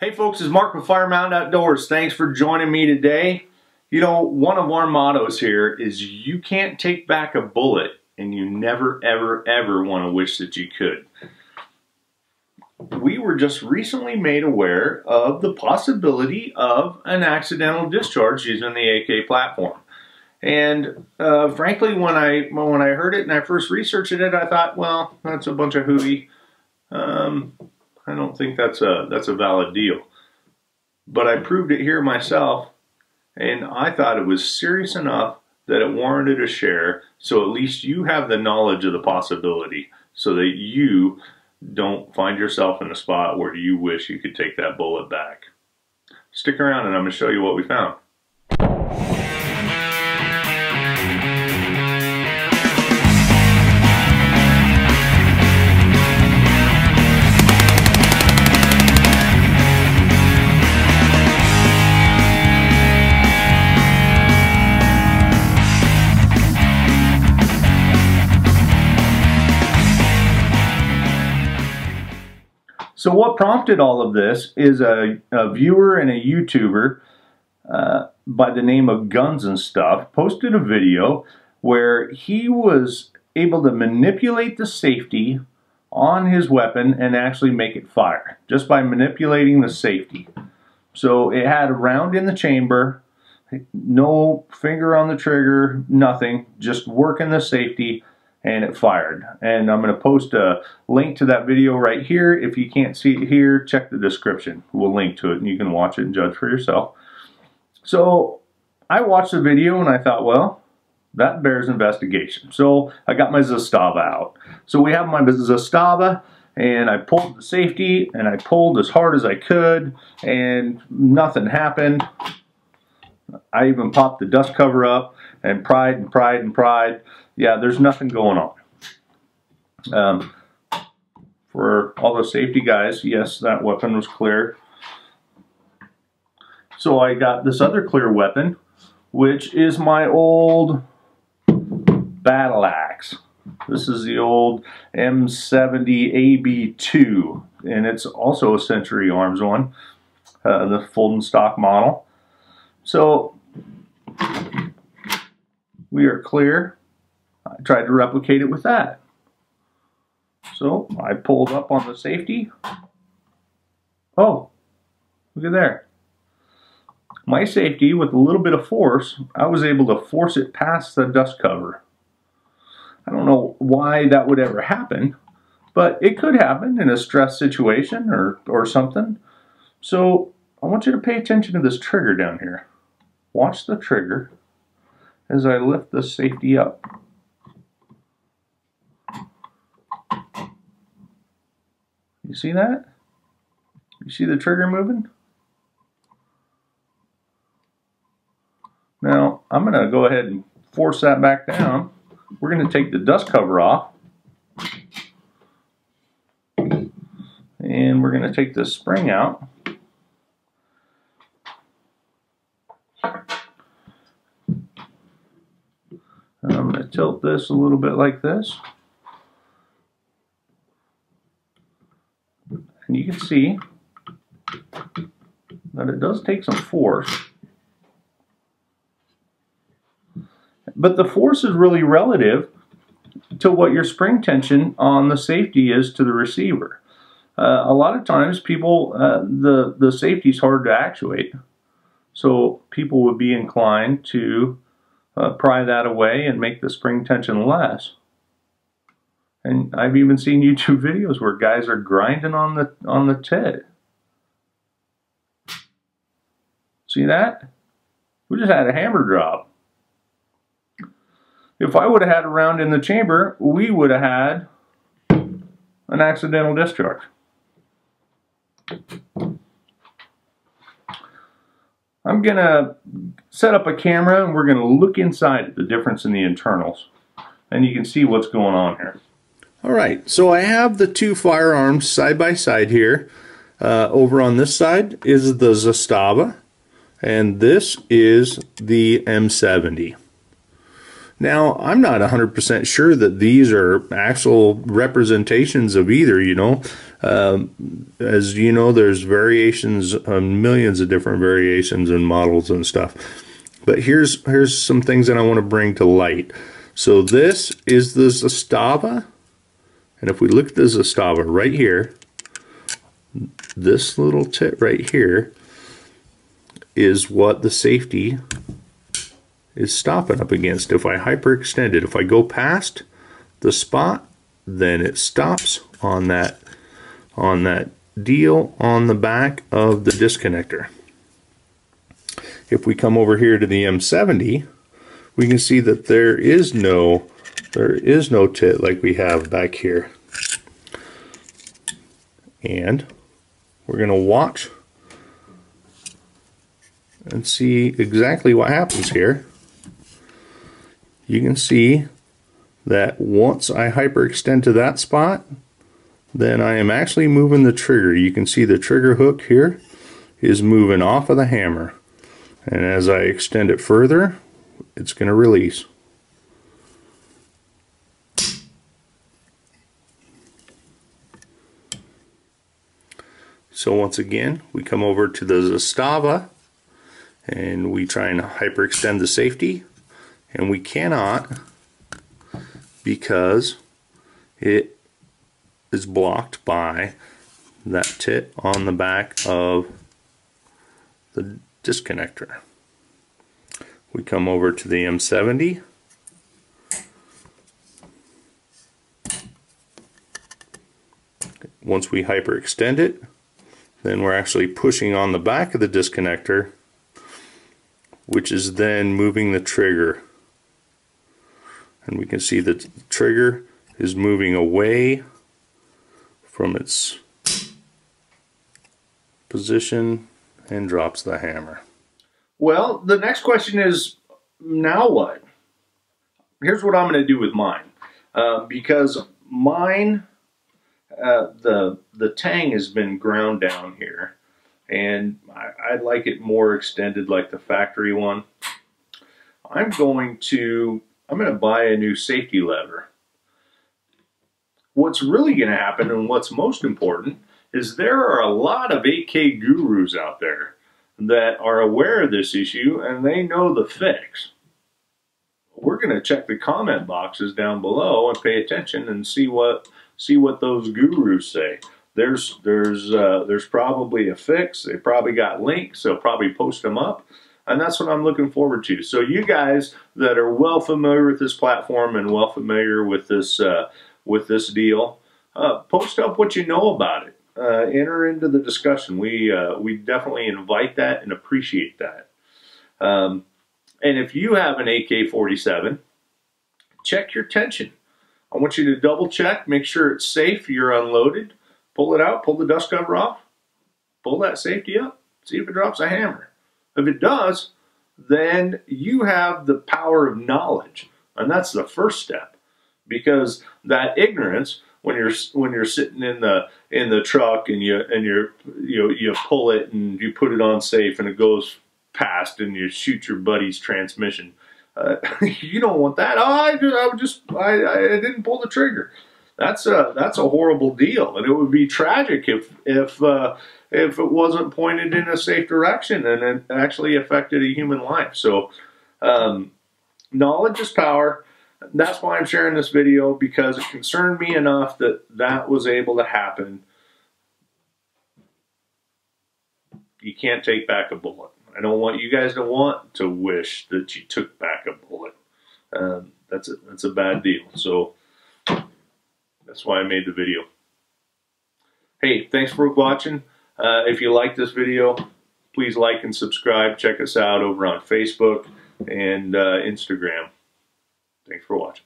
Hey folks, it's Mark with Firearms Outdoors. Thanks for joining me today. You know, one of our mottos here is you can't take back a bullet, and you never, ever, ever want to wish that you could. We were just recently made aware of the possibility of an accidental discharge using the AK platform. And frankly, when I heard it and I first researched it, I thought, well, that's a bunch of hooey. I don't think that's a valid deal. But I proved it here myself, and I thought it was serious enough that it warranted a share, so at least you have the knowledge of the possibility so that you don't find yourself in a spot where you wish you could take that bullet back. Stick around and I'm going to show you what we found. So what prompted all of this is a viewer and a YouTuber by the name of Guns and Stuff posted a video where he was able to manipulate the safety on his weapon and actually make it fire just by manipulating the safety. So it had a round in the chamber, no finger on the trigger, nothing, just working the safety, and it fired. And I'm going to post a link to that video right here. If you can't see it here, check the description. We'll link to it and you can watch it and judge for yourself. So I watched the video and I thought, well, that bears investigation. So I got my Zastava out. So we have my Zastava, and I pulled the safety and I pulled as hard as I could and nothing happened. I even popped the dust cover up and pried and pried and pried. Yeah, there's nothing going on. For all the safety guys, yes, that weapon was clear. So I got this other clear weapon, which is my old battle axe. This is the old M70 AB2, and it's also a Century Arms one, the folding stock model. So we are clear. I tried to replicate it with that. So I pulled up on the safety. Oh, look at there. My safety, with a little bit of force, I was able to force it past the dust cover. I don't know why that would ever happen, but it could happen in a stress situation or something. So I want you to pay attention to this trigger down here. Watch the trigger as I lift the safety up. You see that? You see the trigger moving? Now, I'm going to go ahead and force that back down. We're going to take the dust cover off. And we're going to take the spring out. I'm going to tilt this a little bit like this. And you can see that it does take some force. But the force is really relative to what your spring tension on the safety is to the receiver. A lot of times people, the safety is hard to actuate. So people would be inclined to pry that away and make the spring tension less. And I've even seen YouTube videos where guys are grinding on the tit. See that? We just had a hammer drop. If I would have had a round in the chamber, we would have had an accidental discharge. I'm going to set up a camera and we're going to look inside at the difference in the internals. And you can see what's going on here. Alright, so I have the two firearms side by side here. Over on this side is the Zastava, and this is the M70. Now, I'm not 100% sure that these are actual representations of either, you know. As you know, there's variations, millions of different variations and models and stuff. But here's some things that I want to bring to light. So this is the Zastava, and if we look at the Zastava right here, this little tit right here is what the safety is stopping up against. If I hyperextend it, if I go past the spot, then it stops on that deal on the back of the disconnector. If we come over here to the M70, we can see that there is no tit like we have back here. And we're going to watch and see exactly what happens here. You can see that once I hyperextend to that spot, then I am actually moving the trigger. You can see the trigger hook here is moving off of the hammer. And as I extend it further, it's going to release. So once again, we come over to the Zastava and we try and hyperextend the safety, and we cannot because it is blocked by that tit on the back of the disconnector. We come over to the M70. Once we hyperextend it, then we're actually pushing on the back of the disconnector, which is then moving the trigger. And we can see that the trigger is moving away from its position and drops the hammer. Well, the next question is, now what? Here's what I'm going to do with mine. Because mine, the tang has been ground down here, and I'd like it more extended like the factory one. I'm going to buy a new safety lever. What's really going to happen, and what's most important, is there are a lot of AK gurus out there that are aware of this issue and they know the fix. We're going to check the comment boxes down below and pay attention and see what those gurus say. There's probably a fix. They probably got links. They'll probably post them up, and that's what I'm looking forward to. So you guys that are well familiar with this platform and well familiar with this deal, post up what you know about it. Enter into the discussion. We definitely invite that and appreciate that. And if you have an AK-47, check your tension. I want you to double check, make sure it's safe, you're unloaded, pull it out, pull the dust cover off, pull that safety up, see if it drops a hammer. If it does, then you have the power of knowledge, and that's the first step. Because that ignorance, when you're sitting in the truck and you pull it and you put it on safe and it goes past and you shoot your buddy's transmission, you don't want that. Oh, I didn't pull the trigger. That's a horrible deal, and it would be tragic if it wasn't pointed in a safe direction and it actually affected a human life. So knowledge is power. That's why I'm sharing this video, because it concerned me enough that was able to happen. You can't take back a bullet. I don't want you guys to wish that you took back a bullet. That's a bad deal. So that's why I made the video. Hey, thanks for watching. If you like this video, please like and subscribe. Check us out over on Facebook and Instagram. Thanks for watching.